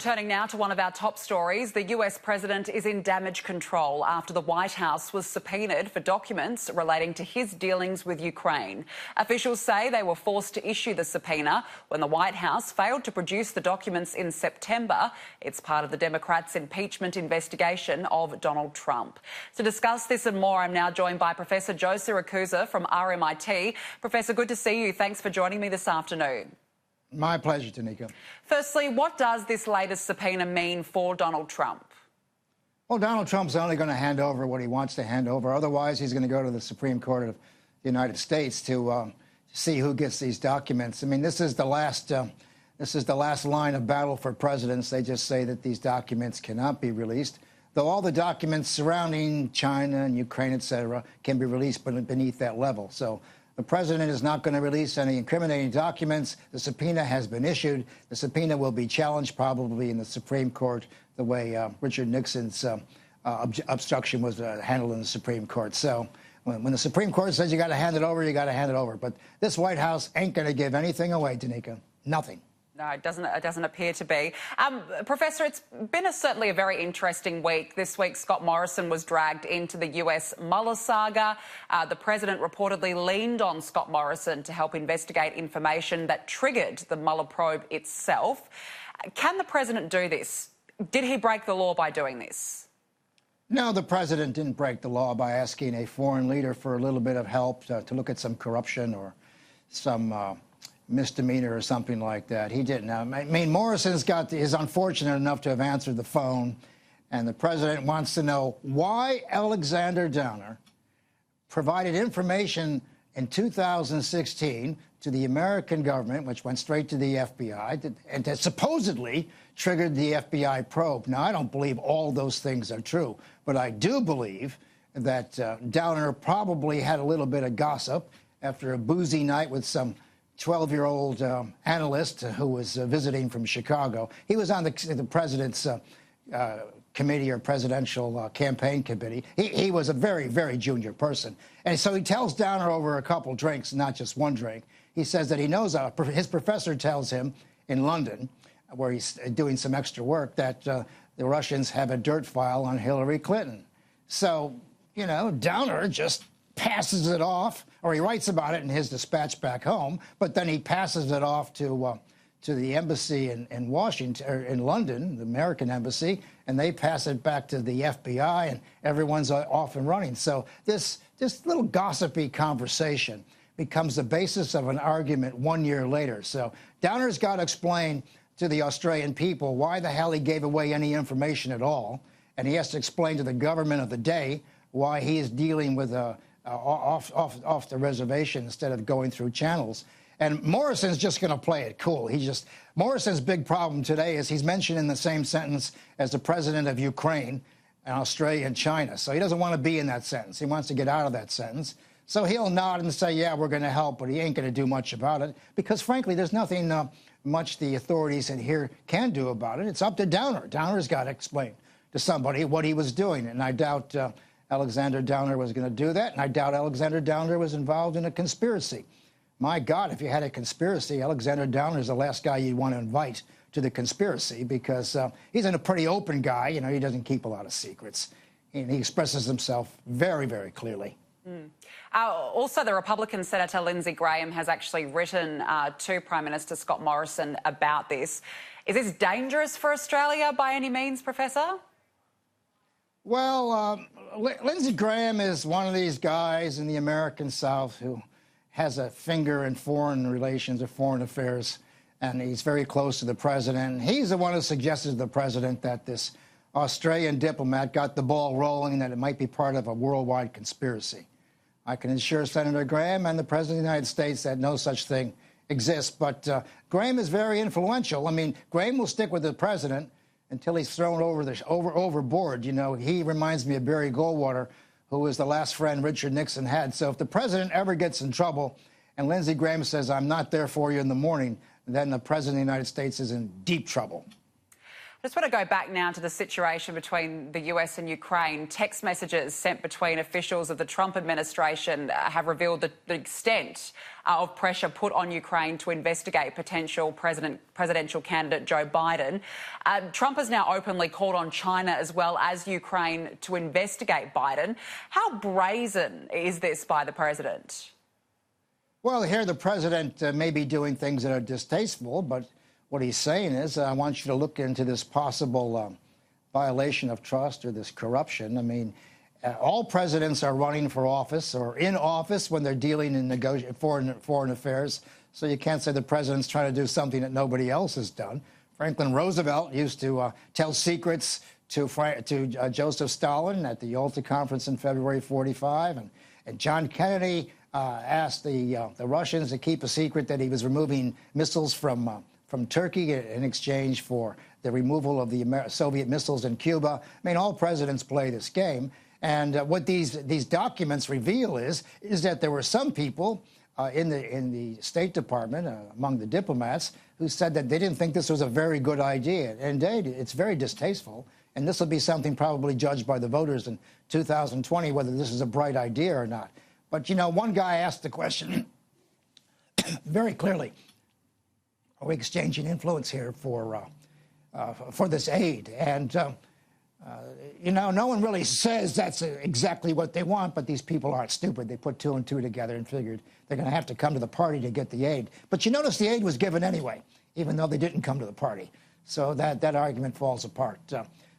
Returning now to one of our top stories, the US president is in damage control after the White House was subpoenaed for documents relating to his dealings with Ukraine. Officials say they were forced to issue the subpoena when the White House failed to produce the documents in September. It's part of the Democrats' impeachment investigation of Donald Trump. To discuss this and more, I'm now joined by Professor Joe Siracusa from RMIT. Professor, good to see you. Thanks for joining me this afternoon. My pleasure, Tanika. Firstly, what does this latest subpoena mean for Donald Trump? Well, Donald Trump's only going to hand over what he wants to hand over. Otherwise, he's going to go to the Supreme Court of the United States to see who gets these documents. I mean, this is the last line of battle for presidents. They just say that these documents cannot be released, though all the documents surrounding China and Ukraine, etc., can be released beneath that level. So the president is not going to release any incriminating documents. The subpoena has been issued. The subpoena will be challenged probably in the Supreme Court the way Richard Nixon's obstruction was handled in the Supreme Court. So when the Supreme Court says you got to hand it over, you got to hand it over. But this White House ain't going to give anything away, Danica. Nothing. No, it doesn't appear to be. Professor, it's been certainly a very interesting week. This week, Scott Morrison was dragged into the US Mueller saga. The president reportedly leaned on Scott Morrison to help investigate information that triggered the Mueller probe itself. Can the president do this? Did he break the law by doing this? No, the president didn't break the law by asking a foreign leader for a little bit of help to look at some corruption or some misdemeanor or something like that. He didn't. I mean, Morrison's is unfortunate enough to have answered the phone, and the president wants to know why Alexander Downer provided information in 2016 to the American government, which went straight to the FBI, and that supposedly triggered the FBI probe. Now, I don't believe all those things are true, but I do believe that Downer probably had a little bit of gossip after a boozy night with some 12-year-old analyst who was visiting from Chicago. He was on the president's committee or presidential campaign committee. He was a very, very junior person. And so he tells Downer over a couple drinks, not just one drink. He says that he knows, his professor tells him in London, where he's doing some extra work, that the Russians have a dirt file on Hillary Clinton. So, you know, Downer just passes it off, or he writes about it in his dispatch back home, but then he passes it off to the embassy in Washington, or in London, the American embassy, and they pass it back to the FBI, and everyone's off and running. So this little gossipy conversation becomes the basis of an argument 1 year later. So Downer's got to explain to the Australian people why the hell he gave away any information at all, and he has to explain to the government of the day why he is dealing with off the reservation instead of going through channels. And Morrison's just going to play it cool. Morrison's big problem today is he's mentioned in the same sentence as the president of Ukraine and Australia and China. So he doesn't want to be in that sentence. He wants to get out of that sentence. So he'll nod and say, yeah, we're going to help, but he ain't going to do much about it because, frankly, there's nothing much the authorities in here can do about it. It's up to Downer. Downer's got to explain to somebody what he was doing, and I doubt Alexander Downer was going to do that, and I doubt Alexander Downer was involved in a conspiracy. My God, if you had a conspiracy, Alexander Downer is the last guy you'd want to invite to the conspiracy because he's a pretty open guy. You know, he doesn't keep a lot of secrets, and he expresses himself very, very clearly. Also, the Republican Senator Lindsey Graham has actually written to Prime Minister Scott Morrison about this. Is this dangerous for Australia by any means, Professor? Well, Lindsey Graham is one of these guys in the American South who has a finger in foreign relations or foreign affairs, and he's very close to the president. He's the one who suggested to the president that this Australian diplomat got the ball rolling, that it might be part of a worldwide conspiracy. I can assure Senator Graham and the President of the United States that no such thing exists, but Graham is very influential. I mean, Graham will stick with the president until he's thrown overboard. You know, he reminds me of Barry Goldwater, who was the last friend Richard Nixon had. So if the president ever gets in trouble and Lindsey Graham says, I'm not there for you in the morning, then the president of the United States is in deep trouble. Just want to go back now to the situation between the US and Ukraine. Text messages sent between officials of the Trump administration have revealed the extent of pressure put on Ukraine to investigate potential presidential candidate Joe Biden. Trump has now openly called on China as well as Ukraine to investigate Biden. How brazen is this by the president? Well, here the president may be doing things that are distasteful, but what he's saying is, I want you to look into this possible violation of trust or this corruption. I mean, all presidents are running for office or in office when they're dealing in foreign affairs. So you can't say the president's trying to do something that nobody else has done. Franklin Roosevelt used to tell secrets to Joseph Stalin at the Yalta Conference in February '45, and John Kennedy asked the Russians to keep a secret that he was removing missiles from Turkey in exchange for the removal of the Soviet missiles in Cuba. I mean, all presidents play this game. And what these documents reveal is that there were some people in the State Department, among the diplomats, who said that they didn't think this was a very good idea. And indeed, it's very distasteful. And this will be something probably judged by the voters in 2020, whether this is a bright idea or not. But, you know, one guy asked the question very clearly, are we exchanging influence here for this aid? And, you know, no one really says that's exactly what they want, but these people aren't stupid. They put two and two together and figured they're going to have to come to the party to get the aid. But you notice the aid was given anyway, even though they didn't come to the party. So that argument falls apart.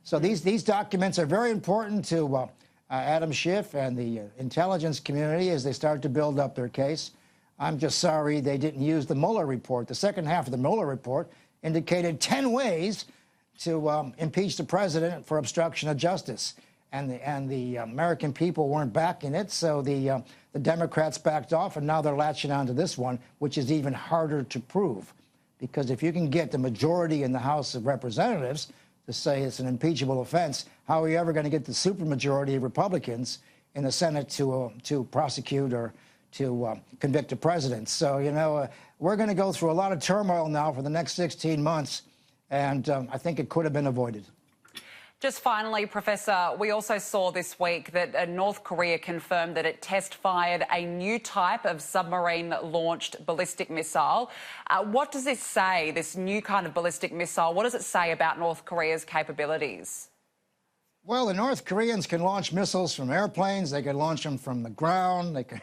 So these documents are very important to Adam Schiff and the intelligence community as they start to build up their case. I'm just sorry they didn't use the Mueller report. The second half of the Mueller report indicated 10 ways to impeach the president for obstruction of justice. And the American people weren't backing it, so the Democrats backed off, and now they're latching onto this one, which is even harder to prove. Because if you can get the majority in the House of Representatives to say it's an impeachable offense, how are you ever going to get the supermajority of Republicans in the Senate to prosecute or to convict a president? So, you know, we're going to go through a lot of turmoil now for the next 16 months, and I think it could have been avoided. Just finally, Professor, we also saw this week that North Korea confirmed that it test-fired a new type of submarine-launched ballistic missile. What does this say, this new kind of ballistic missile? What does it say about North Korea's capabilities? Well, the North Koreans can launch missiles from airplanes. They can launch them from the ground. They can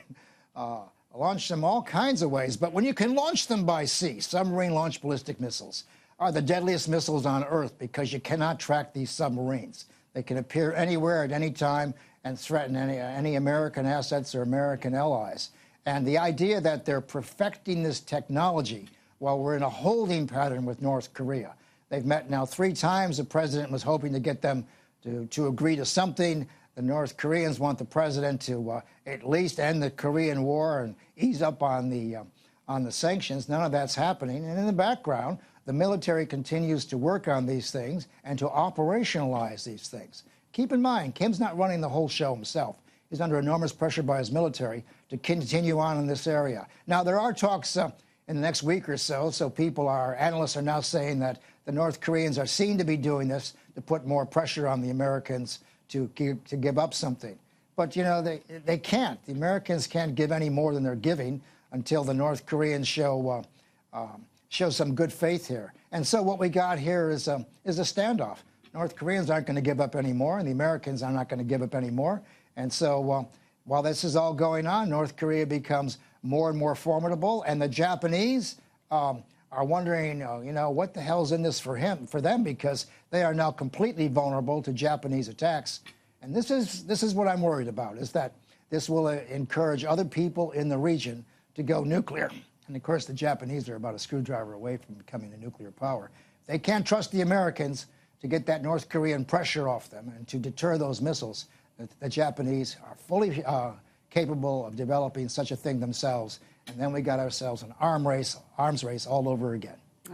launch them all kinds of ways. But when you can launch them by sea, submarine-launched ballistic missiles are the deadliest missiles on Earth because you cannot track these submarines. They can appear anywhere at any time and threaten any American assets or American allies. And the idea that they're perfecting this technology while we're in a holding pattern with North Korea. They've met now 3 times. The president was hoping to get them to agree to something. The North Koreans want the president to at least end the Korean War and ease up on the sanctions. None of that's happening. And in the background, the military continues to work on these things and to operationalize these things. Keep in mind, Kim's not running the whole show himself. He's under enormous pressure by his military to continue on in this area. Now, there are talks in the next week or so, analysts are now saying that the North Koreans are seen to be doing this to put more pressure on the Americans to give up something. But, you know, they can't. The Americans can't give any more than they're giving until the North Koreans show some good faith here. And so what we got here is a standoff. North Koreans aren't going to give up any more, and the Americans are not going to give up any more. And so while this is all going on, North Korea becomes more and more formidable, and the Japanese are wondering, you know, what the hell's in this for them, because they are now completely vulnerable to Japanese attacks. And this is what I'm worried about, is that this will encourage other people in the region to go nuclear. And, of course, the Japanese are about a screwdriver away from becoming a nuclear power. They can't trust the Americans to get that North Korean pressure off them and to deter those missiles. The Japanese are fully capable of developing such a thing themselves. And then we got ourselves an arms race all over again.